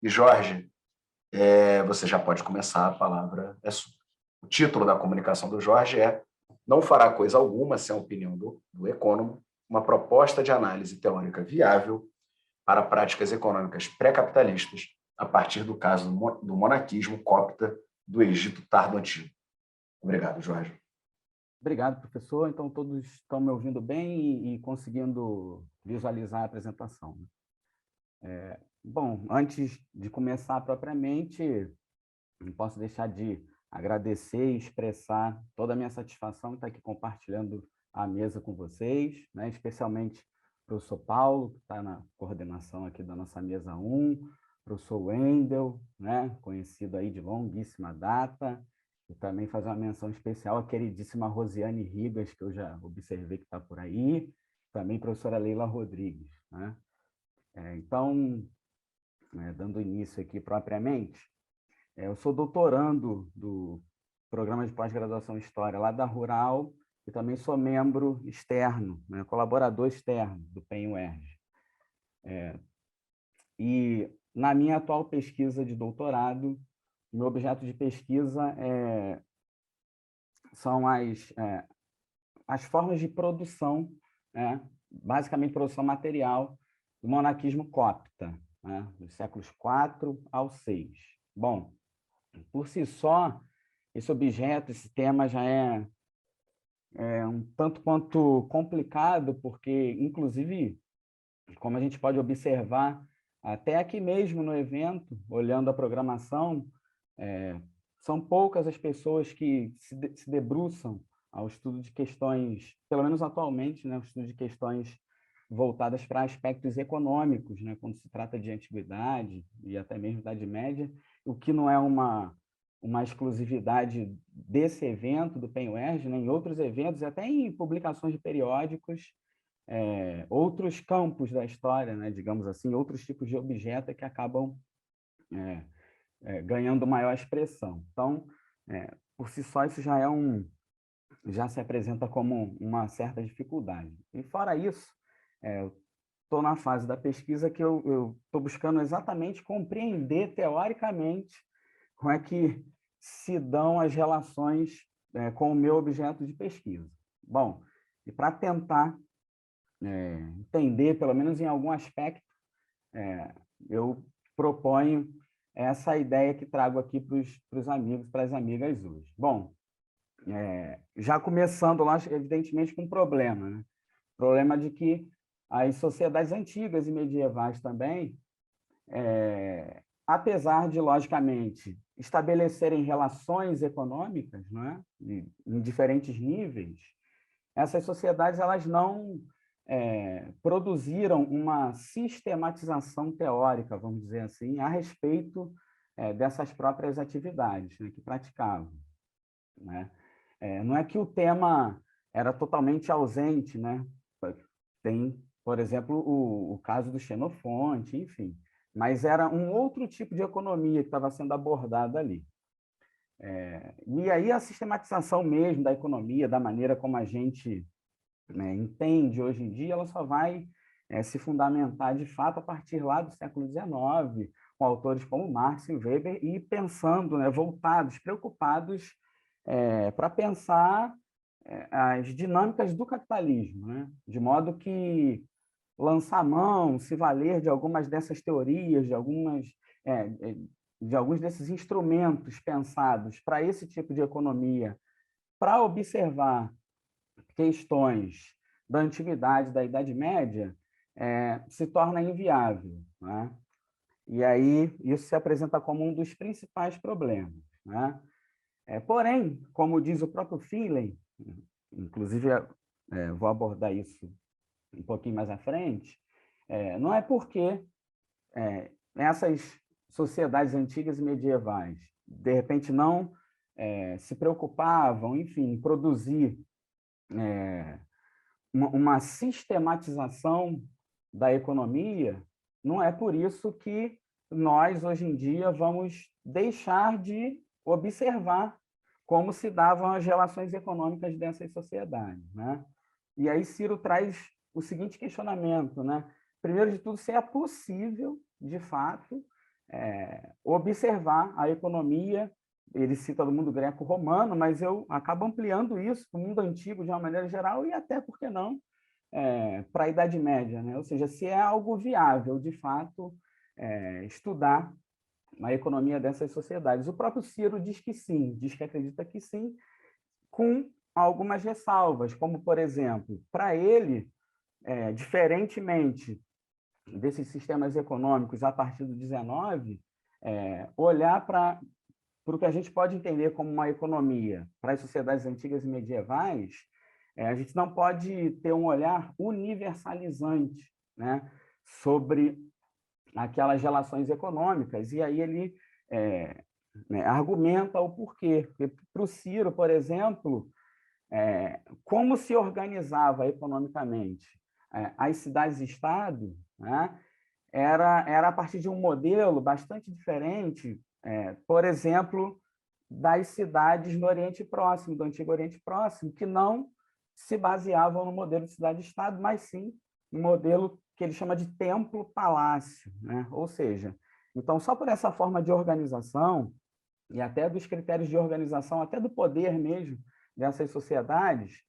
E, Jorge, você já pode começar, a palavra é sua. O título da comunicação do Jorge é "Não fará coisa alguma sem a opinião do econômico, uma proposta de análise teórica viável para práticas econômicas pré-capitalistas a partir do caso do monarquismo cópita do Egito Tardo Antigo". Obrigado, Jorge. Obrigado, professor. Então, todos estão me ouvindo bem e conseguindo visualizar a apresentação. Bom, antes de começar propriamente, não posso deixar de agradecer e expressar toda a minha satisfação de estar aqui compartilhando a mesa com vocês, né? Especialmente o professor Paulo, que está na coordenação aqui da nossa mesa 1, o professor Wendel, né? Conhecido aí de longuíssima data, e também fazer uma menção especial à queridíssima Rosiane Rigas, que eu já observei que está por aí, também a professora Leila Rodrigues, né? Então, dando início aqui propriamente, eu sou doutorando do programa de pós-graduação em História lá da Rural e também sou membro externo, né, colaborador externo do PEN-UERJ. E na minha atual pesquisa de doutorado, meu objeto de pesquisa são as formas de produção, né, basicamente produção material, do monarquismo cópita, né, dos séculos IV ao VI. Bom, por si só, esse objeto, esse tema já é um tanto quanto complicado, porque, inclusive, como a gente pode observar, até aqui mesmo no evento, olhando a programação, são poucas as pessoas que se debruçam ao estudo de questões, pelo menos atualmente, né, o estudo de questões voltadas para aspectos econômicos, né, quando se trata de antiguidade e até mesmo Idade Média, o que não é uma exclusividade desse evento, do PEN-UERJ, né, em outros eventos, e até em publicações de periódicos, outros campos da história, né, digamos assim, outros tipos de objeto que acabam ganhando maior expressão. Então, por si só, isso já se apresenta como uma certa dificuldade. E fora isso, estou na fase da pesquisa que eu estou buscando exatamente compreender teoricamente como é que se dão as relações com o meu objeto de pesquisa. Bom, e para tentar entender, pelo menos em algum aspecto, eu proponho essa ideia que trago aqui para os amigos, para as amigas hoje. Bom, já começando lá, evidentemente, com um problema, né? Problema de que as sociedades antigas e medievais também, apesar de, logicamente, estabelecerem relações econômicas, não é? Em diferentes níveis, essas sociedades elas não produziram uma sistematização teórica, vamos dizer assim, a respeito dessas próprias atividades, né, que praticavam, né? Não é que o tema era totalmente ausente, né? Tem, por exemplo, o caso do Xenofonte, enfim, mas era um outro tipo de economia que estava sendo abordada ali. E aí a sistematização mesmo da economia, da maneira como a gente entende hoje em dia, ela só vai se fundamentar de fato a partir lá do século XIX, com autores como Marx e Weber, e pensando, né, voltados, preocupados para pensar as dinâmicas do capitalismo, né? De modo que lançar mão, se valer de algumas dessas teorias, de alguns desses instrumentos pensados para esse tipo de economia, para observar questões da antiguidade, da Idade Média, se torna inviável, né? E aí isso se apresenta como um dos principais problemas, né? Porém, como diz o próprio Finlay, inclusive vou abordar isso um pouquinho mais à frente, não é porque essas sociedades antigas e medievais, de repente, não se preocupavam, enfim, em produzir uma sistematização da economia, não é por isso que nós, hoje em dia, vamos deixar de observar como se davam as relações econômicas dessas sociedades, né? E aí Ciro traz o seguinte questionamento, né? Primeiro de tudo, se é possível, de fato, observar a economia. Ele cita do mundo greco-romano, mas eu acabo ampliando isso para o mundo antigo de uma maneira geral e até, por que não, para a Idade Média, né? Ou seja, se é algo viável, de fato, estudar a economia dessas sociedades. O próprio Ciro diz que sim, diz que acredita que sim, com algumas ressalvas, como, por exemplo, para ele, diferentemente desses sistemas econômicos a partir do 19, olhar para o que a gente pode entender como uma economia para as sociedades antigas e medievais, a gente não pode ter um olhar universalizante, né, sobre aquelas relações econômicas. E aí ele argumenta o porquê. Porque para o Ciro, por exemplo, como se organizava economicamente as cidades-estado, né, era a partir de um modelo bastante diferente, por exemplo, das cidades no Oriente Próximo, do Antigo Oriente Próximo, que não se baseavam no modelo de cidade-estado, mas sim no modelo que ele chama de templo-palácio, né? Ou seja, então, só por essa forma de organização, e até dos critérios de organização, até do poder mesmo dessas sociedades,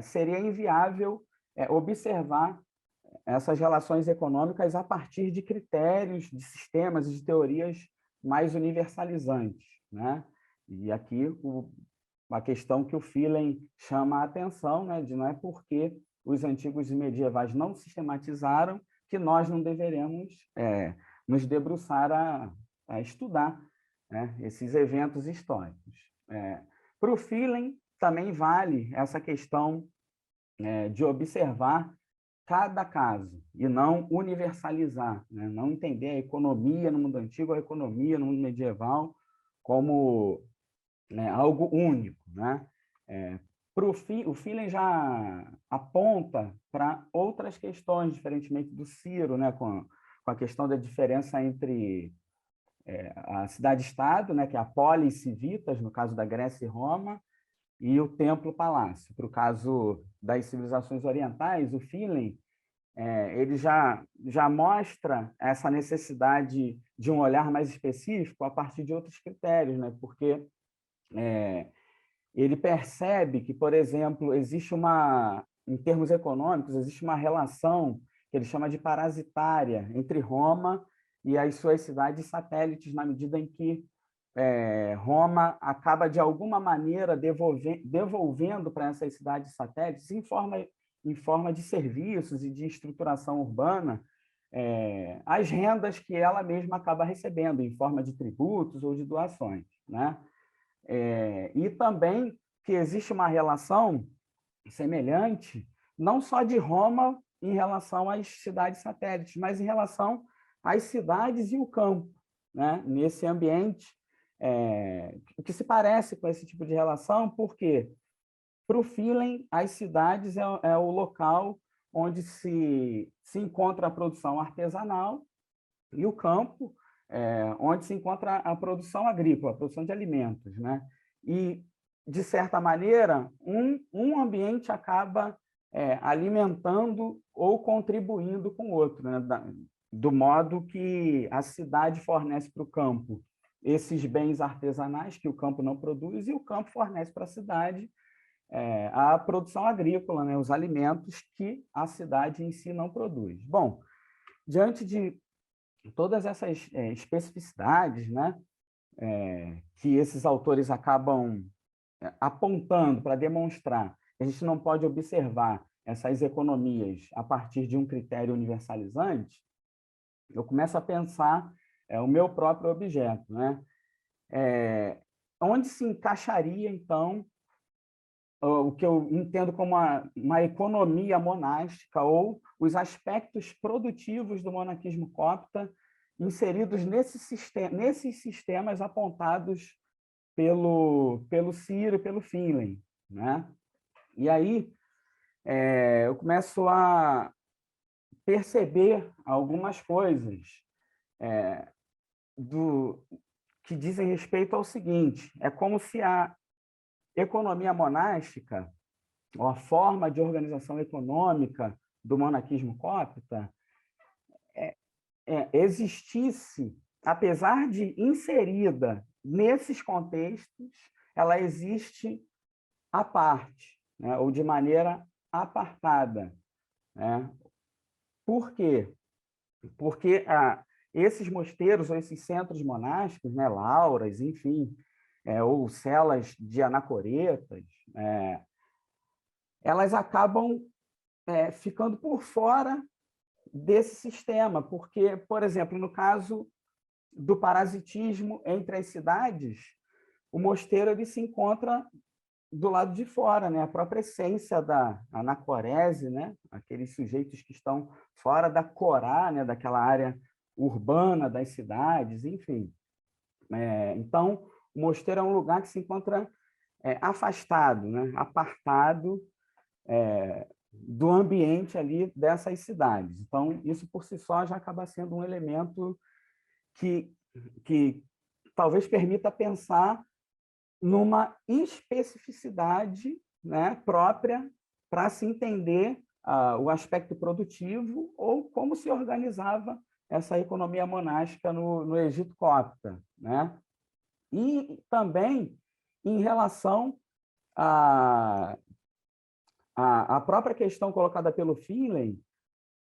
seria inviável observar essas relações econômicas a partir de critérios, de sistemas e de teorias mais universalizantes, né? E aqui a questão que o Philem chama a atenção, né, de não é porque os antigos e medievais não sistematizaram que nós não deveremos nos debruçar a estudar, né, esses eventos históricos. Para o Philem também vale essa questão de observar cada caso e não universalizar, né? Não entender a economia no mundo antigo, a economia no mundo medieval como algo único, né? O Philem já aponta para outras questões, diferentemente do Ciro, né? Com a questão da diferença entre a cidade-estado, né? Que é a polis civitas, no caso da Grécia e Roma, e o templo-palácio. Para o caso das civilizações orientais, o Philem ele já mostra essa necessidade de um olhar mais específico a partir de outros critérios, né? Porque ele percebe que, por exemplo, em termos econômicos, existe uma relação que ele chama de parasitária entre Roma e as suas cidades satélites, na medida em que Roma acaba, de alguma maneira, devolvendo para essas cidades satélites, em forma de serviços e de estruturação urbana, as rendas que ela mesma acaba recebendo, em forma de tributos ou de doações, né? E também que existe uma relação semelhante, não só de Roma em relação às cidades satélites, mas em relação às cidades e o campo, né? Nesse ambiente, que se parece com esse tipo de relação, porque, para o Philem, as cidades é o local onde se encontra a produção artesanal e o campo, onde se encontra a produção agrícola, a produção de alimentos, né? E, de certa maneira, um ambiente acaba alimentando ou contribuindo com o outro, né? Do modo que a cidade fornece para o campo esses bens artesanais que o campo não produz e o campo fornece para a cidade a produção agrícola, né? Os alimentos que a cidade em si não produz. Bom, diante de todas essas especificidades, né, que esses autores acabam apontando para demonstrar que a gente não pode observar essas economias a partir de um critério universalizante, eu começo a pensar o meu próprio objeto, né? Onde se encaixaria, então, o que eu entendo como uma economia monástica ou os aspectos produtivos do monaquismo copta inseridos nesses sistemas apontados pelo Ciro e pelo Philem, né? E aí eu começo a perceber algumas coisas que dizem respeito ao seguinte: é como se a economia monástica, ou a forma de organização econômica do monaquismo copta, existisse apesar de inserida nesses contextos, ela existe à parte, né? Ou de maneira apartada, né? Por quê? Porque esses mosteiros ou esses centros monásticos, né, lauras, enfim, ou celas de anacoretas, elas acabam ficando por fora desse sistema, porque, por exemplo, no caso do parasitismo entre as cidades, o mosteiro ele se encontra do lado de fora, né? A própria essência da anacorese, né? Aqueles sujeitos que estão fora da corá, né? Daquela área urbana das cidades, enfim. Então, o mosteiro é um lugar que se encontra afastado, né? Apartado do ambiente ali dessas cidades. Então, isso por si só já acaba sendo um elemento que talvez permita pensar numa especificidade, né, própria para se entender o aspecto produtivo ou como se organizava essa economia monástica no Egito Cópita, né? E também em relação à própria questão colocada pelo Finlay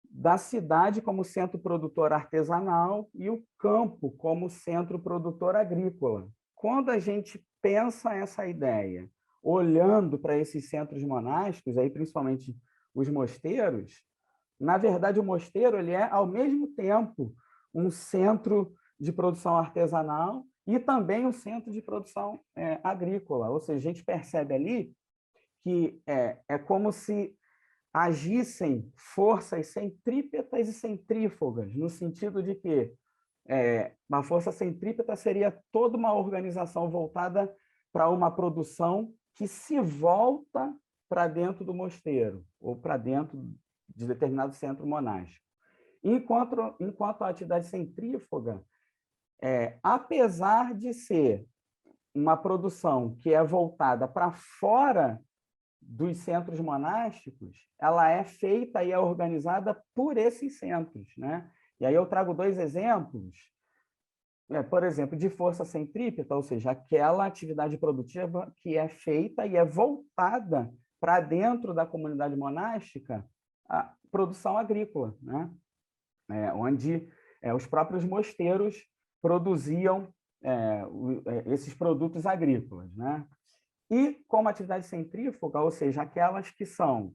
da cidade como centro produtor artesanal e o campo como centro produtor agrícola. Quando a gente pensa essa ideia, olhando para esses centros monásticos, aí principalmente os mosteiros, na verdade o mosteiro ele é ao mesmo tempo um centro de produção artesanal e também um centro de produção agrícola. Ou seja, a gente percebe ali que é como se agissem forças centrípetas e centrífugas, no sentido de que uma força centrípeta seria toda uma organização voltada para uma produção que se volta para dentro do mosteiro ou para dentro de determinado centro monástico. Enquanto a atividade centrífuga, apesar de ser uma produção que é voltada para fora dos centros monásticos, ela é feita e é organizada por esses centros, né? E aí eu trago dois exemplos, por exemplo, de força centrípeta, ou seja, aquela atividade produtiva que é feita e é voltada para dentro da comunidade monástica, a produção agrícola, né? Onde os próprios mosteiros produziam esses produtos agrícolas, né? E como atividade centrífuga, ou seja, aquelas que são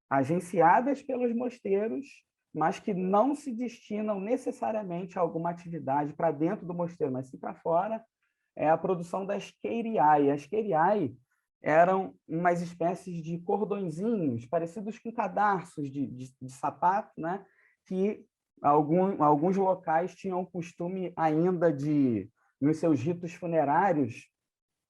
agenciadas pelos mosteiros, mas que não se destinam necessariamente a alguma atividade para dentro do mosteiro, mas sim para fora, é a produção das queiriai. As queiriai eram umas espécies de cordõezinhos parecidos com cadarços de sapato, né? Que alguns locais tinham o costume ainda de, nos seus ritos funerários,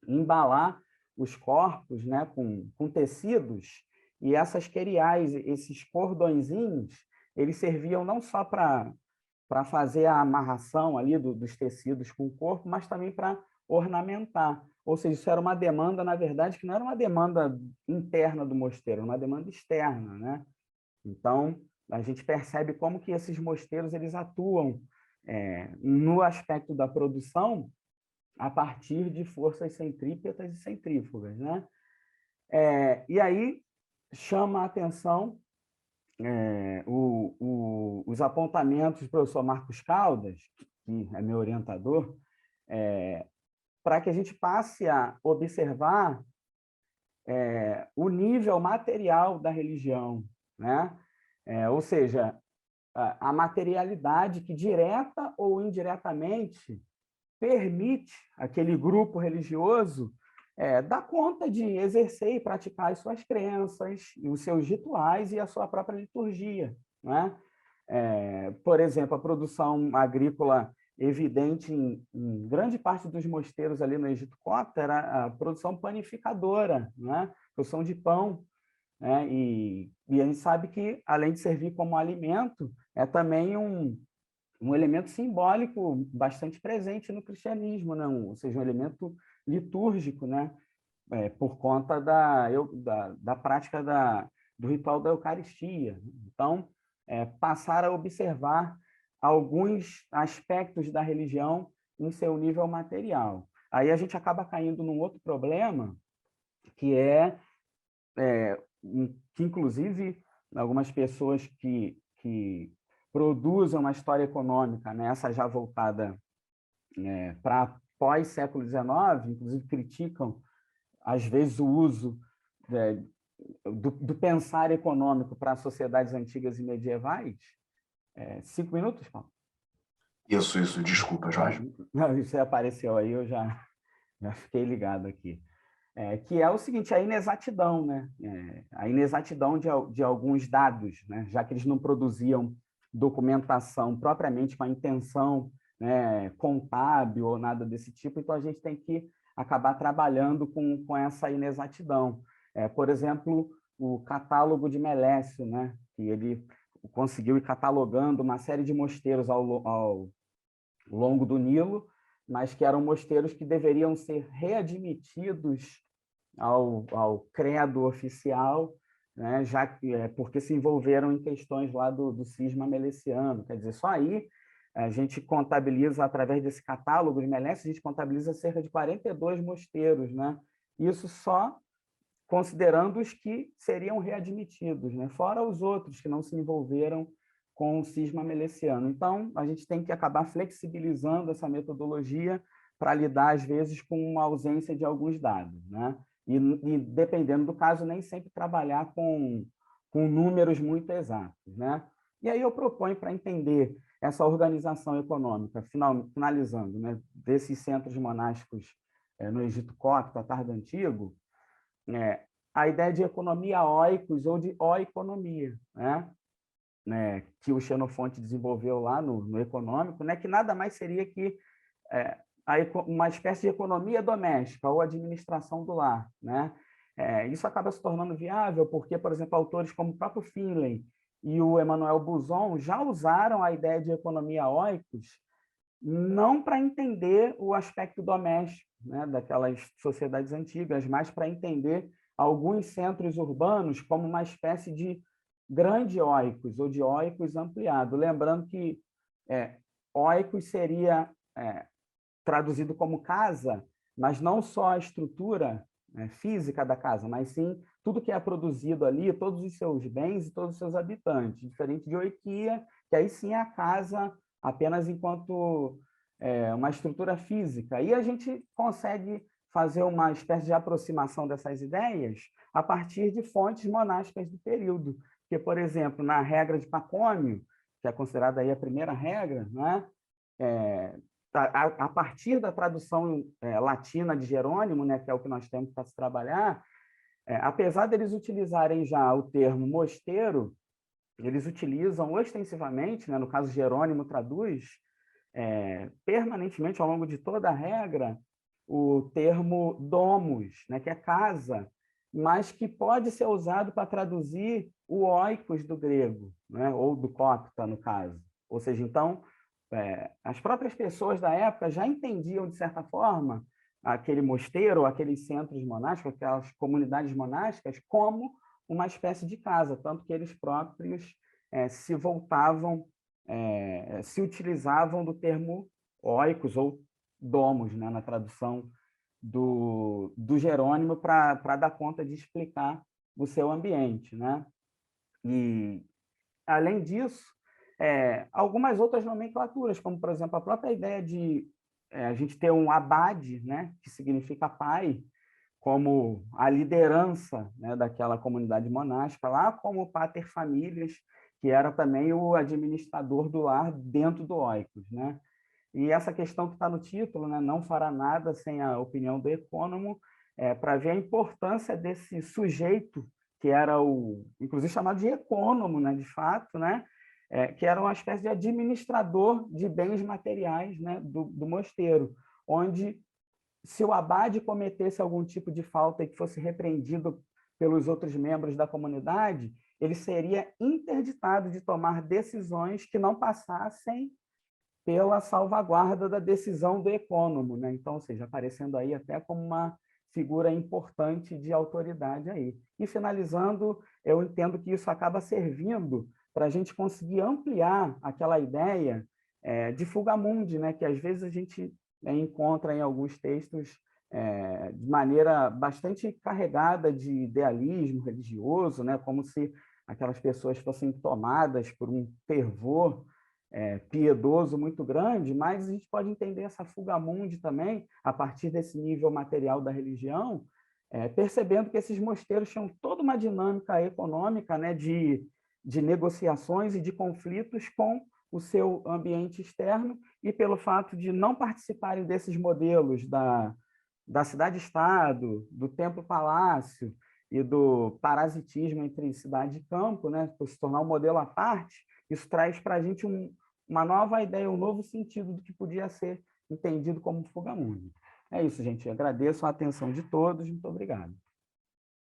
embalar os corpos, né, com tecidos, e essas queriais, esses cordõezinhos, eles serviam não só para fazer a amarração ali dos tecidos com o corpo, mas também para ornamentar. Ou seja, isso era uma demanda, na verdade, que não era uma demanda interna do mosteiro, era uma demanda externa, né? Então, a gente percebe como que esses mosteiros eles atuam no aspecto da produção a partir de forças centrípetas e centrífugas, né? E aí chama a atenção os apontamentos do professor Marcos Caldas, que é meu orientador, para que a gente passe a observar o nível material da religião, né? Ou seja, a materialidade que, direta ou indiretamente, permite aquele grupo religioso dar conta de exercer e praticar as suas crenças, os seus rituais e a sua própria liturgia, né? Por exemplo, a produção agrícola evidente em grande parte dos mosteiros ali no Egito Cópita era a produção panificadora, né? Produção de pão, né? E a gente sabe que, além de servir como alimento, é também um elemento simbólico bastante presente no cristianismo, né? Ou seja, um elemento litúrgico, né? Por conta da prática do ritual da Eucaristia. Então, passar a observar alguns aspectos da religião em seu nível material. Aí a gente acaba caindo num outro problema, que que inclusive algumas pessoas que produzem uma história econômica, né, essa já voltada para pós-século XIX, inclusive criticam, às vezes, o uso do pensar econômico para sociedades antigas e medievais. 5 minutos, Paulo? Isso, desculpa, Jorge. Não, isso apareceu aí, eu já fiquei ligado aqui. Que é o seguinte, a inexatidão, né? A inexatidão de alguns dados, né? Já que eles não produziam documentação propriamente com a intenção, né, contábil ou nada desse tipo, então a gente tem que acabar trabalhando com essa inexatidão. Por exemplo, o catálogo de Melécio, né? Que ele conseguiu ir catalogando uma série de mosteiros ao longo do Nilo, mas que eram mosteiros que deveriam ser readmitidos ao credo oficial, né, já que, porque se envolveram em questões lá do cisma meleciano. Quer dizer, só aí a gente contabiliza, através desse catálogo de Melécio, a gente contabiliza cerca de 42 mosteiros, né? Isso só considerando os que seriam readmitidos, né? Fora os outros que não se envolveram com o cisma meleciano. Então, a gente tem que acabar flexibilizando essa metodologia para lidar, às vezes, com uma ausência de alguns dados, né? E dependendo do caso, nem sempre trabalhar com números muito exatos, né? E aí eu proponho, para entender essa organização econômica, finalizando, né, desses centros monásticos no Egito Cóptico, a Tardo Antigo, a ideia de economia oikos ou de oikonomia, né, que o Xenofonte desenvolveu lá no Econômico, né, que nada mais seria que uma espécie de economia doméstica ou administração do lar, né? Isso acaba se tornando viável porque, por exemplo, autores como o próprio Finlay e o Emmanuel Buzon já usaram a ideia de economia oikos não para entender o aspecto doméstico, né, daquelas sociedades antigas, mas para entender alguns centros urbanos como uma espécie de grande oikos ou de oikos ampliado. Lembrando que oikos seria traduzido como casa, mas não só a estrutura física da casa, mas sim tudo que é produzido ali, todos os seus bens e todos os seus habitantes, diferente de oikia, que aí sim é a casa apenas enquanto uma estrutura física. E a gente consegue fazer uma espécie de aproximação dessas ideias a partir de fontes monásticas do período. Porque, por exemplo, na regra de Pacômio, que é considerada aí a primeira regra, né? A partir da tradução latina de Jerônimo, né, que é o que nós temos para se trabalhar, apesar deles utilizarem já o termo mosteiro, eles utilizam ostensivamente, né, no caso Jerônimo traduz, permanentemente, ao longo de toda a regra, o termo domus, né, que é casa, mas que pode ser usado para traduzir o oikos do grego, né, ou do cópita, no caso. Ou seja, então, as próprias pessoas da época já entendiam, de certa forma, aquele mosteiro, aqueles centros monásticos, aquelas comunidades monásticas, como uma espécie de casa, tanto que eles próprios se voltavam, se utilizavam do termo oikos ou domus, né, na tradução do Jerônimo, para dar conta de explicar o seu ambiente, né? E, além disso, algumas outras nomenclaturas, como, por exemplo, a própria ideia de a gente ter um abade, né, que significa pai, como a liderança, né, daquela comunidade monástica, lá como o pater familias, que era também o administrador do lar dentro do oikos, né? E essa questão que está no título, né, não fará nada sem a opinião do ecônomo, para ver a importância desse sujeito, que era inclusive chamado de ecônomo, né, de fato, né, que era uma espécie de administrador de bens materiais, né, do mosteiro, onde, se o abade cometesse algum tipo de falta e que fosse repreendido pelos outros membros da comunidade, ele seria interditado de tomar decisões que não passassem pela salvaguarda da decisão do ecônomo, né? Então, ou seja, aparecendo aí até como uma figura importante de autoridade aí. E, finalizando, eu entendo que isso acaba servindo para a gente conseguir ampliar aquela ideia de fugamundi, né, que às vezes a gente encontra em alguns textos de maneira bastante carregada de idealismo religioso, né, como se aquelas pessoas fossem tomadas por um fervor piedoso muito grande, mas a gente pode entender essa fugamundi também, a partir desse nível material da religião, percebendo que esses mosteiros tinham toda uma dinâmica econômica, né, de negociações e de conflitos com o seu ambiente externo, e pelo fato de não participarem desses modelos da cidade-estado, do templo-palácio e do parasitismo entre cidade e campo, né, por se tornar um modelo à parte, isso traz para a gente uma nova ideia, um novo sentido do que podia ser entendido como fugamundi. É isso, gente. Eu agradeço a atenção de todos. Muito obrigado.